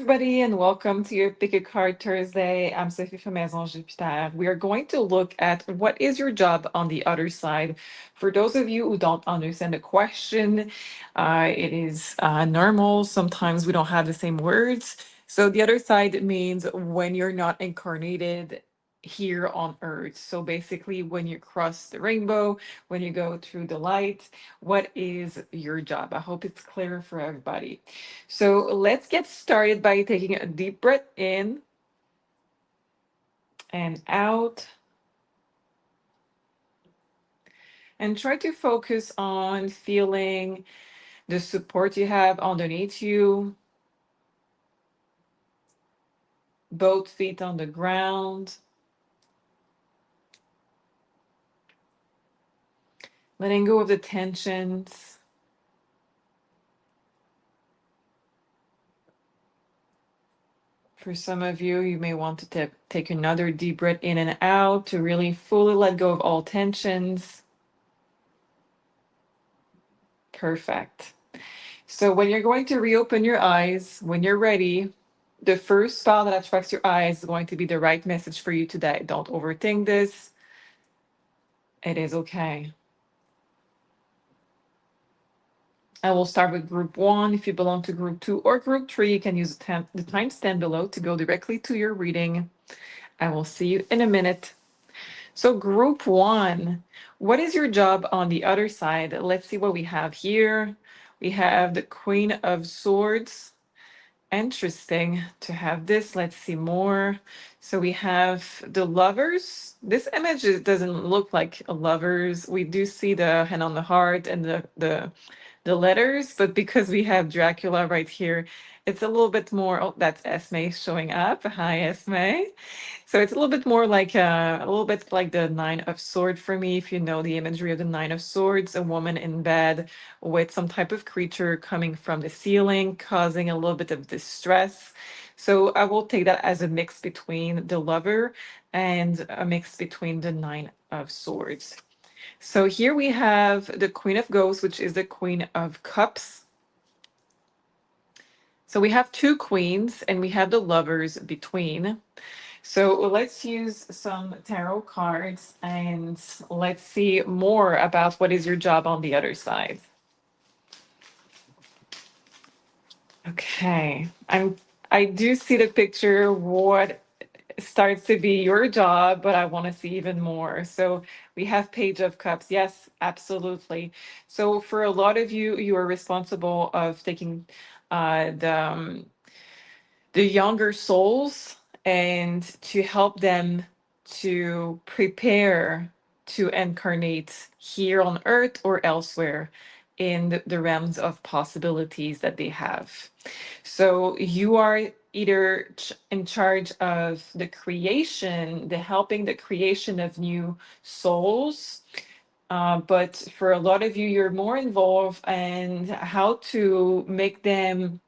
everybody, and welcome to your Pick a Card Thursday. I'm Sophie from Maison Jupiter. We are going to look at what is your job on the other side. For those of you who don't understand the question, it is normal. Sometimes we don't have the same words. So, the other side means when you're not incarnated here on earth. So, basically, when you cross the rainbow, when you go through the light, what is your job? I hope it's clear for everybody. So let's get started by taking a deep breath in and out, and try to focus on feeling the support you have underneath you, both feet on the ground, letting go of the tensions. For some of you, you may want to take another deep breath in and out to really fully let go of all tensions. Perfect. So when you're going to reopen your eyes, when you're ready, the first thought that attracts your eyes is going to be the right message for you today. Don't overthink this. It is okay. I will start with group one. If you belong to group two or group three, you can use the timestamp below to go directly to your reading. I will see you in a minute. So, group one, what is your job on the other side? Let's see what we have here. We have the Queen of Swords. Interesting to have this. Let's see more. So we have the lovers. This image doesn't look like a lovers. We do see the hand on the heart and the letters, but because we have Dracula right here, it's a little bit more. Oh, that's Esme showing up. Hi, Esme. So it's a little bit more like a little bit like the Nine of Swords for me. If you know the imagery of the Nine of Swords, a woman in bed with some type of creature coming from the ceiling, causing a little bit of distress. So I will take that as a mix between the lover and a mix between the Nine of Swords. So here we have the Queen of Ghosts, which is the Queen of Cups. So we have two queens and we have the lovers between. So let's use some tarot cards and let's see more about what is your job on the other side. Okay, I do see the picture what starts to be your job, but I want to see even more. So we have Page of Cups. Yes, absolutely. So for a lot of you, you are responsible of taking the younger souls and to help them to prepare to incarnate here on earth or elsewhere in the realms of possibilities that they have. So you are either in charge of the creation, the helping the creation of new souls. But for a lot of you, you're more involved in how to make them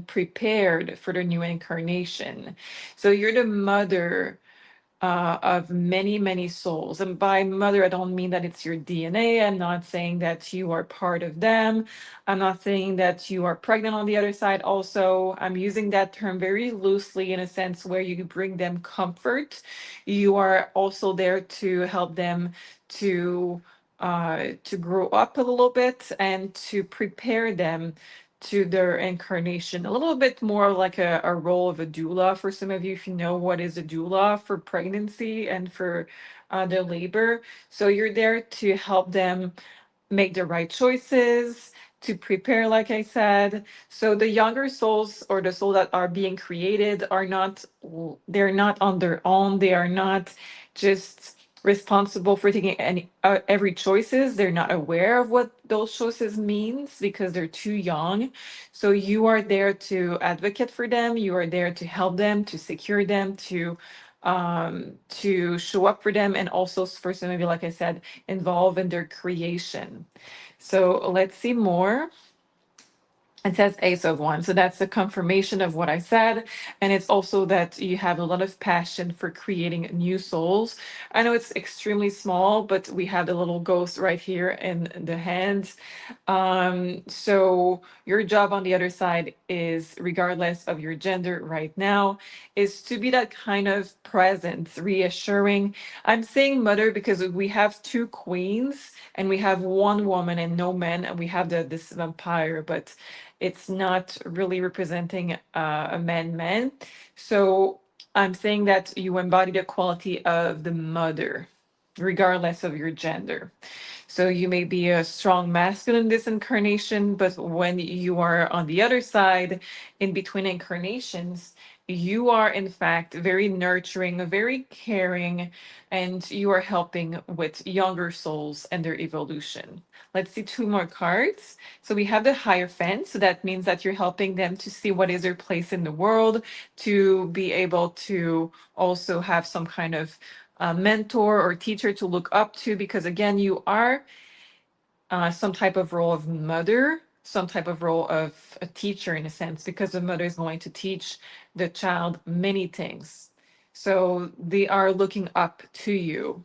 prepared for the new incarnation. So you're the mother of many, many souls. And by mother, I don't mean that it's your DNA. I'm not saying that you are part of them. I'm not saying that you are pregnant on the other side. Also, I'm using that term very loosely in a sense where you bring them comfort. You are also there to help them to grow up a little bit and to prepare them to their incarnation. A little bit more like a role of a doula for some of you, if you know what is a doula for pregnancy and for their labor. So you're there to help them make the right choices, to prepare, like I said. So the younger souls or the souls that are being created are not, they're not on their own. They are not just responsible for taking every choices. They're not aware of what those choices means because they're too young. So you are there to advocate for them. You are there to help them, to secure them, to show up for them, and also for some of you, like I said, involved in their creation. So let's see more. It says Ace of Wands. So that's a confirmation of what I said. And it's also that you have a lot of passion for creating new souls. I know it's extremely small, but we have the little ghost right here in the hand. So your job on the other side is, regardless of your gender right now, is to be that kind of presence, reassuring. I'm saying mother because we have two queens and we have one woman and no men, and we have this vampire, but it's not really representing a man. So I'm saying that you embody the quality of the mother, regardless of your gender. So you may be a strong masculine this incarnation, but when you are on the other side, in between incarnations, you are in fact very nurturing, very caring, and you are helping with younger souls and their evolution. Let's see two more cards. So we have the Hierophant. So that means that you're helping them to see what is their place in the world, to be able to also have some kind of mentor or teacher to look up to, because again, you are some type of role of mother, some type of role of a teacher in a sense, because the mother is going to teach the child many things. So they are looking up to you.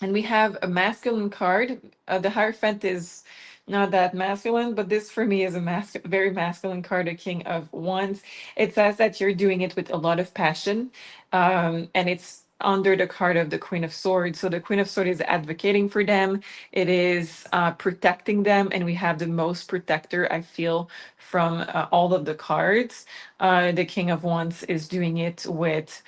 And we have a masculine card. The Hierophant is not that masculine, but this for me is a very masculine card, a King of Wands. It says that you're doing it with a lot of passion, and it's under the card of the Queen of Swords. So the Queen of Swords is advocating for them. It is protecting them, and we have the most protector, I feel, from all of the cards. The King of Wands is doing it with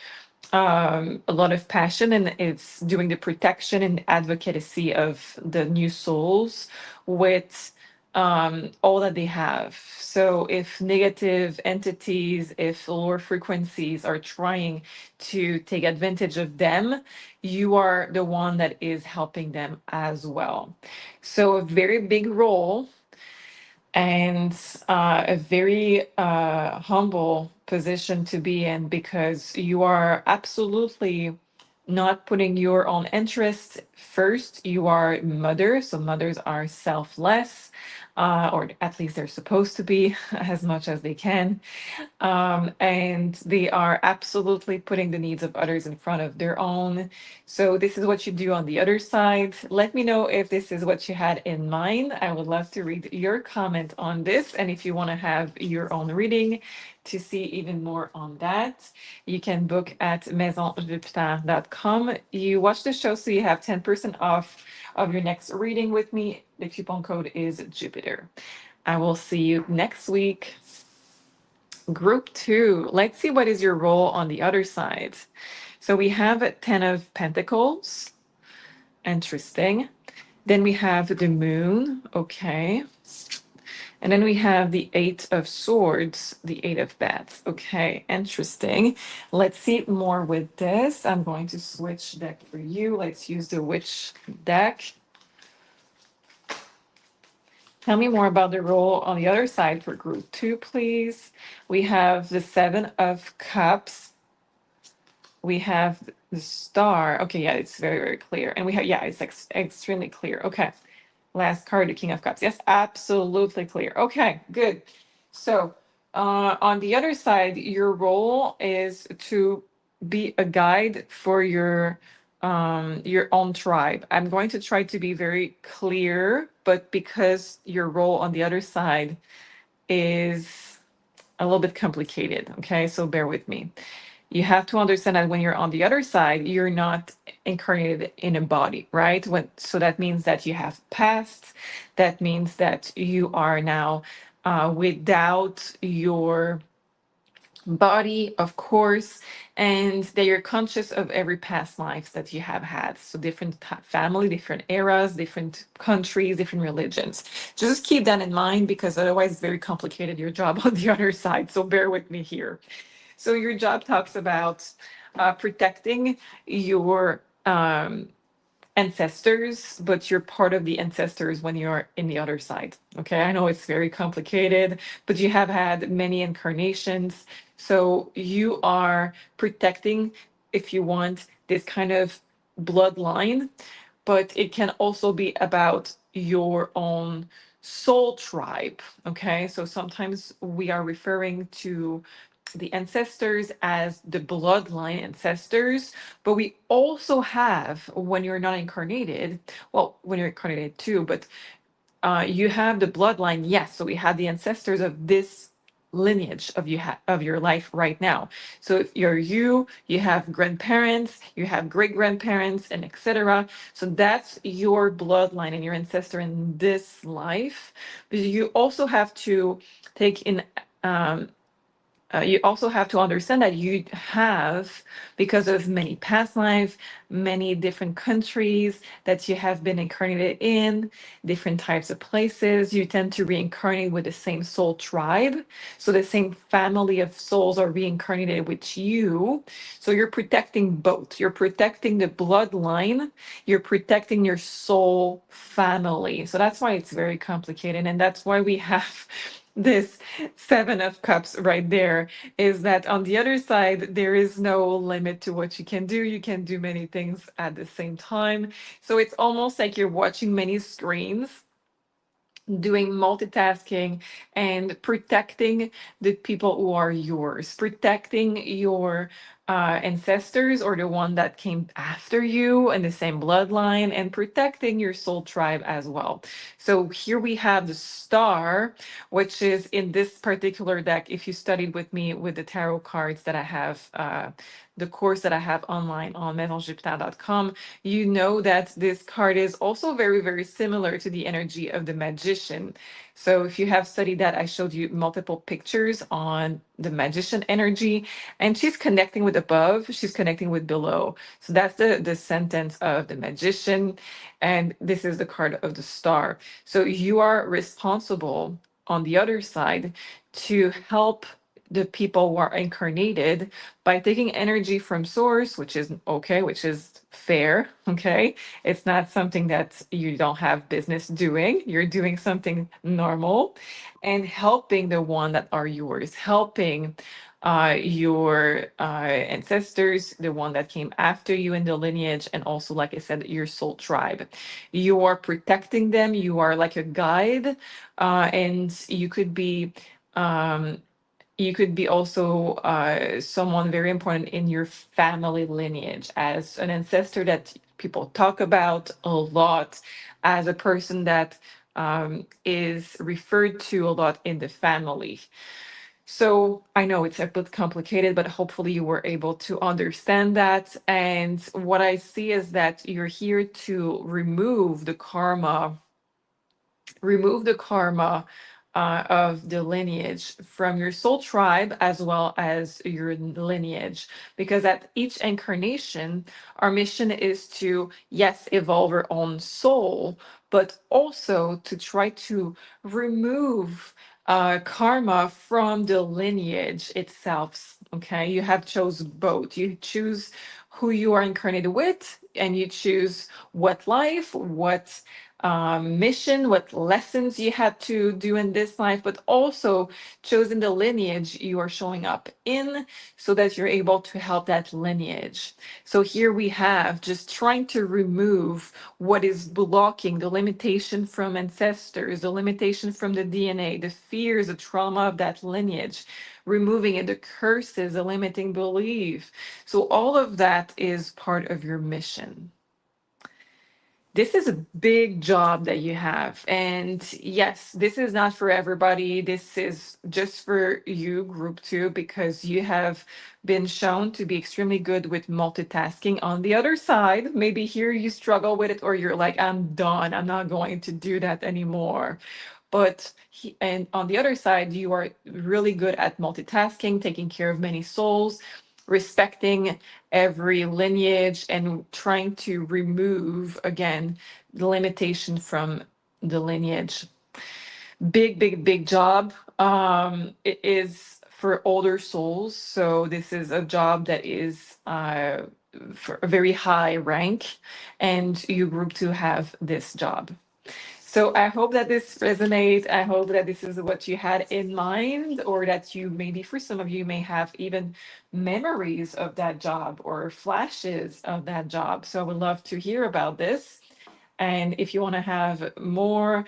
a lot of passion, and it's doing the protection and advocacy of the new souls with all that they have. So if negative entities, if lower frequencies are trying to take advantage of them, you are the one that is helping them as well. So a very big role, and a very humble position to be in, because you are absolutely not putting your own interests first. You are mother, so mothers are selfless, or at least they're supposed to be as much as they can. And they are absolutely putting the needs of others in front of their own. So this is what you do on the other side. Let me know if this is what you had in mind. I would love to read your comment on this. And if you want to have your own reading to see even more on that, you can book at maisonjupiter.com. You watch the show, so you have 10% off of your next reading with me. The coupon code is Jupiter. I will see you next week. Group two, let's see what is your role on the other side. So we have 10 of Pentacles. Interesting. Then we have the Moon. Okay. And then we have the Eight of Swords, the Eight of Bats. Okay, interesting. Let's see more with this. I'm going to switch deck for you. Let's use the Witch deck. Tell me more about the role on the other side for group two, please. We have the Seven of Cups. We have the Star. Okay, yeah, it's very, very clear. And we have, yeah, it's extremely clear. Okay. Last card, the King of Cups. Yes, absolutely clear. Okay, good. So, on the other side, your role is to be a guide for your own tribe. I'm going to try to be very clear, but because your role on the other side is a little bit complicated, okay? So bear with me. You have to understand that when you're on the other side, you're not incarnated in a body, right? So that means that you have past. That means that you are now without your body, of course, and that you're conscious of every past life that you have had. So different family, different eras, different countries, different religions. Just keep that in mind, because otherwise it's very complicated, your job on the other side. So bear with me here. So your job talks about protecting your ancestors, but you're part of the ancestors when you're in the other side. Okay, I know it's very complicated, but you have had many incarnations. So you are protecting, if you want, this kind of bloodline, but it can also be about your own soul tribe. Okay, so sometimes we are referring to the ancestors as the bloodline ancestors, but we also have, when you're not incarnated, well, when you're incarnated too, but you have the bloodline, yes. So we have the ancestors of this lineage of of your life right now. So if you're you have grandparents, you have great grandparents, and etc. So that's your bloodline and your ancestor in this life. But you also have to take in um, you also have to understand that you have, because of many past lives, many different countries that you have been incarnated in, different types of places, you tend to reincarnate with the same soul tribe. So the same family of souls are reincarnated with you. So you're protecting both. You're protecting the bloodline, you're protecting your soul family. So that's why it's very complicated. And that's why we have this Seven of Cups right there, is that on the other side, there is no limit to what you can do. You can do many things at the same time. So it's almost like you're watching many screens, doing multitasking and protecting the people who are yours, protecting your ancestors or the one that came after you in the same bloodline, and protecting your soul tribe as well. So here we have the star, which is in this particular deck. If you studied with me with the tarot cards that I have, the course that I have online on maisonjupiter.com, you know that this card is also very, very similar to the energy of the magician. So if you have studied that, I showed you multiple pictures on the magician energy, and she's connecting with above, she's connecting with below. So that's the sentence of the magician, and this is the card of the star. So you are responsible on the other side to help the people who are incarnated by taking energy from source, which is okay, which is fair. Okay, it's not something that you don't have business doing. You're doing something normal, and helping the one that are yours, helping your ancestors, the one that came after you in the lineage, and also, like I said, your soul tribe. You are protecting them. You are like a guide, and you could be also someone very important in your family lineage, as an ancestor that people talk about a lot, as a person that is referred to a lot in the family. So I know it's a bit complicated, but hopefully you were able to understand that. And what I see is that you're here to remove the karma of the lineage from your soul tribe as well as your lineage. Because at each incarnation, our mission is to, yes, evolve our own soul, but also to try to remove karma from the lineage itself. Okay, you have chose both. You choose who you are incarnated with, and you choose what life, what mission, what lessons you had to do in this life, but also choosing the lineage you are showing up in so that you're able to help that lineage. So here we have just trying to remove what is blocking the limitation from ancestors, the limitation from the DNA, the fears, the trauma of that lineage, removing it, the curses, the limiting belief. So all of that is part of your mission. This is a big job that you have. And yes, this is not for everybody. This is just for you, group two, because you have been shown to be extremely good with multitasking. On the other side, maybe here you struggle with it, or you're like, I'm done. I'm not going to do that anymore. And on the other side, you are really good at multitasking, taking care of many souls, respecting every lineage, and trying to remove, again, the limitation from the lineage. Big, big, big job. It is for older souls. So this is a job that is for a very high rank, and you group to have this job. So I hope that this resonates. I hope that this is what you had in mind, or that you maybe, for some of you, may have even memories of that job or flashes of that job. So I would love to hear about this. And if you want to have more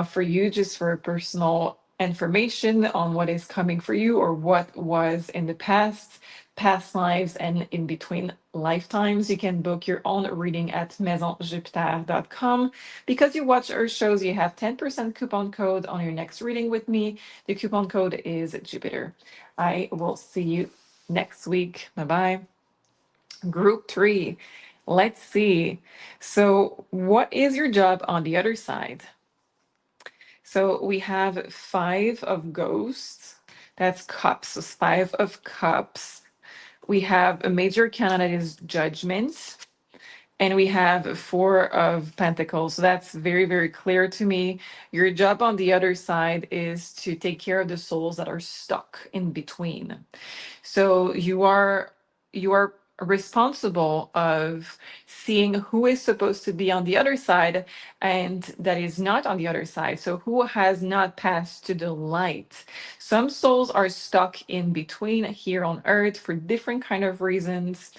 for you, just for personal information on what is coming for you or what was in the past lives and in between lifetimes. You can book your own reading at maisonjupiter.com. Because you watch our shows, you have 10% coupon code on your next reading with me. The coupon code is Jupiter. I will see you next week. Bye bye. Group three. Let's see. So, what is your job on the other side? So we have five of ghosts. That's cups. So five of cups. We have a major arcana that is judgment. And we have four of pentacles. So that's very, very clear to me. Your job on the other side is to take care of the souls that are stuck in between. So you are responsible of seeing who is supposed to be on the other side and that is not on the other side. So who has not passed to the light. Some souls are stuck in between here on earth for different kind of reasons.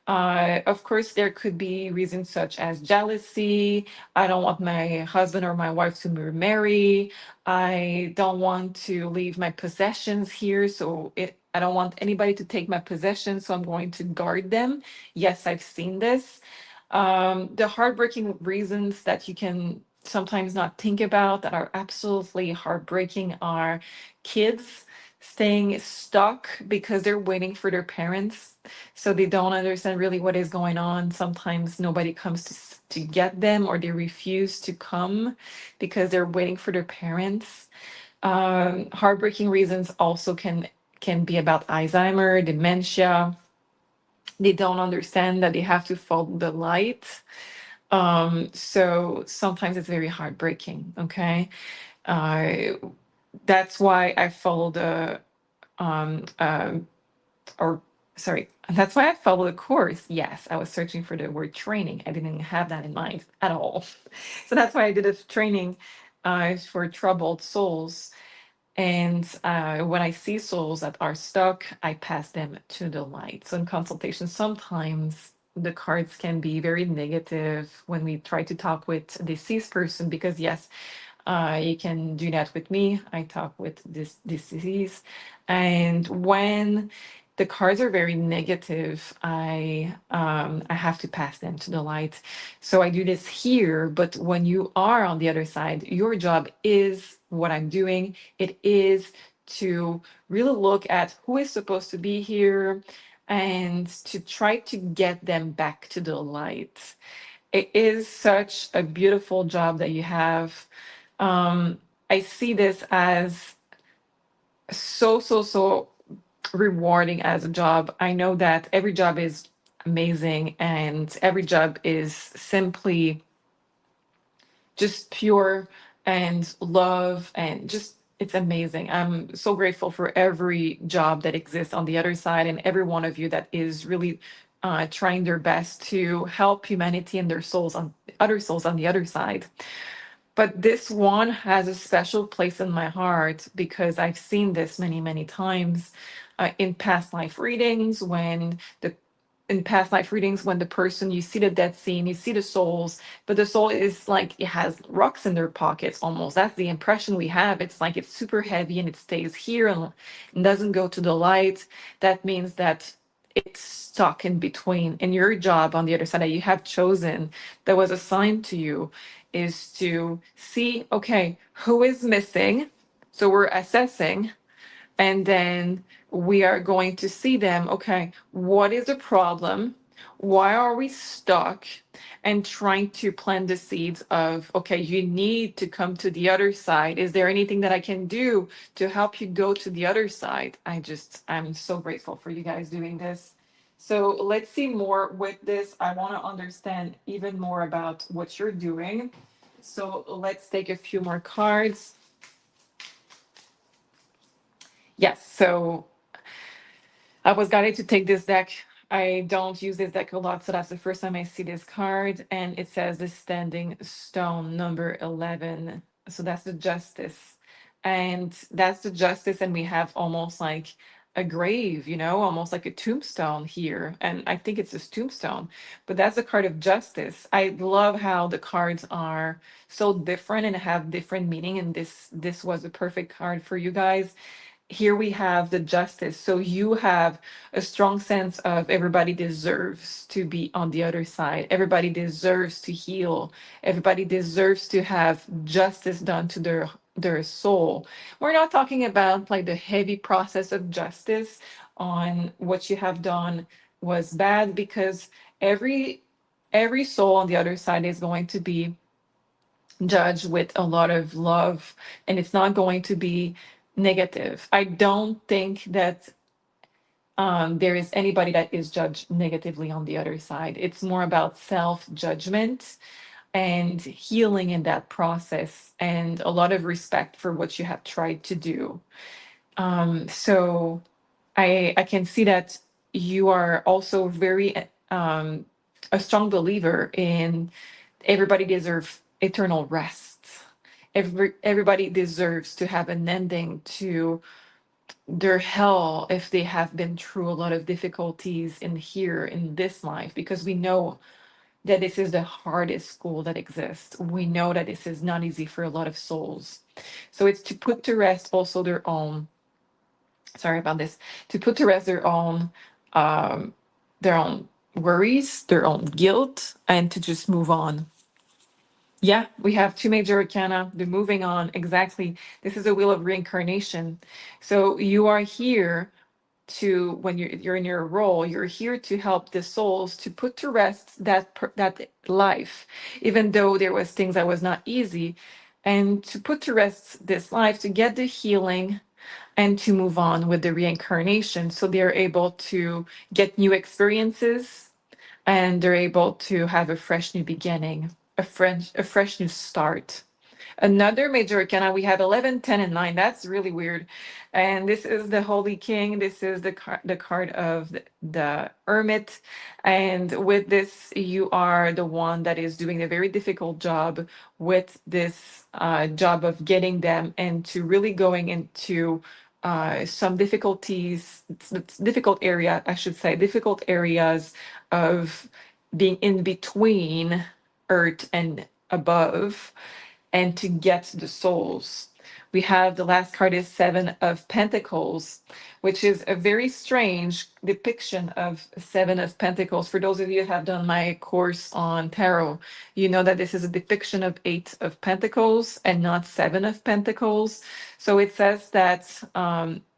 Of course, there could be reasons such as jealousy. I don't want my husband or my wife to remarry. I don't want to leave my possessions here, I don't want anybody to take my possessions, so I'm going to guard them. Yes, I've seen this. The heartbreaking reasons that you can sometimes not think about that are absolutely heartbreaking are kids staying stuck because they're waiting for their parents, so they don't understand really what is going on. Sometimes nobody comes to get them, or they refuse to come because they're waiting for their parents. Heartbreaking reasons also can be about Alzheimer, dementia. They don't understand that they have to follow the light. So sometimes it's very heartbreaking. Okay, uh, that's why I follow the or sorry, that's why I follow the course. Yes, I was searching for the word training. I didn't have that in mind at all. So that's why I did a training for troubled souls. And when I see souls that are stuck, I pass them to the light. So in consultation, sometimes the cards can be very negative when we try to talk with a deceased person, because yes, you can do that with me. I talk with this disease. And when the cards are very negative, I have to pass them to the light. So I do this here, but when you are on the other side, your job is what I'm doing. It is to really look at who is supposed to be here and to try to get them back to the light. It is such a beautiful job that you have. I see this as so rewarding as a job. I know that every job is amazing and every job is simply just pure and love and just it's amazing. I'm so grateful for every job that exists on the other side and every one of you that is really trying their best to help humanity and their souls on other souls on the other side. But this one has a special place in my heart because I've seen this many times in past life readings when the person, you see the dead scene, you see the souls, but the soul is like it has rocks in their pockets almost. That's the impression we have. It's like it's super heavy and it stays here and doesn't go to the light. That means that it's stuck in between. And your job on the other side that you have chosen, that was assigned to you, is to see, okay, who is missing? So we're assessing, and then we are going to see them. Okay, what is the problem? Why are we stuck? And trying to plant the seeds of, okay, you need to come to the other side. Is there anything that I can do to help you go to the other side? I'm so grateful for you guys doing this. So let's see more with this. I want to understand even more about what you're doing. So let's take a few more cards. Yes, so I was guided to take this deck. I don't use this deck a lot, so that's the first time I see this card. And it says the Standing Stone, number 11. So that's the Justice. And that's the Justice, and we have almost like a grave, almost like a tombstone here. And I think it's a tombstone, but that's the card of justice. I love how the cards are so different and have different meaning. And this was a perfect card for you guys. Here we have the justice. So you have a strong sense of everybody deserves to be on the other side. Everybody deserves to heal. Everybody deserves to have justice done to their soul. We're not talking about like the heavy process of justice on what you have done was bad, because every soul on the other side is going to be judged with a lot of love, and it's not going to be negative. I don't think that there is anybody that is judged negatively on the other side. It's more about self judgment and healing in that process, and a lot of respect for what you have tried to do. So I can see that you are also very a strong believer in everybody deserves eternal rest. Everybody deserves to have an ending to their hell if they have been through a lot of difficulties in here in this life, because we know that this is the hardest school that exists. We know that this is not easy for a lot of souls. So it's to put to rest also their own, sorry about this, to put to rest um their own worries, their own guilt, and to just move on. Yeah, we have two major arcana. The moving on, exactly. This is a wheel of reincarnation. So you are here to, when you're in your role, you're here to help the souls to put to rest that life, even though there was things that was not easy, and to put to rest this life to get the healing and to move on with the reincarnation, so they're able to get new experiences, and they're able to have a fresh new beginning, a fresh new start. Another major arcana, we have 11, 10, and 9. That's really weird. And this is the Holy King. This is the card of the Hermit. And with this, you are the one that is doing a very difficult job with this job of getting them into really going into some difficulties, difficult area, I should say, difficult areas of being in between earth and above, and to get the souls. We have the last card is Seven of Pentacles, which is a very strange depiction of Seven of Pentacles. For those of you who have done my course on tarot, you know that this is a depiction of Eight of Pentacles and not Seven of Pentacles. So it says that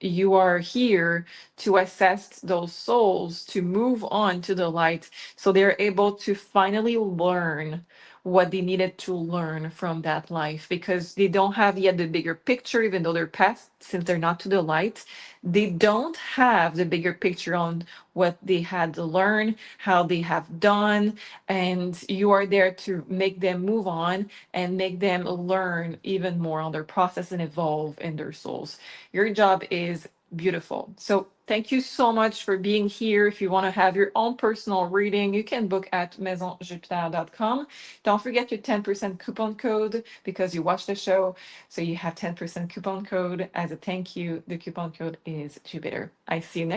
you are here to assess those souls to move on to the light, so they're able to finally learn what they needed to learn from that life, because they don't have yet the bigger picture, even though they're past, since they're not to the light. They don't have the bigger picture on what they had to learn, how they have done, and you are there to make them move on and make them learn even more on their process and evolve in their souls. Your job is beautiful. So thank you so much for being here. If you want to have your own personal reading, you can book at maisonjupiter.com. Don't forget your 10% coupon code because you watched the show. So you have 10% coupon code as a thank you. The coupon code is Jupiter. I see you next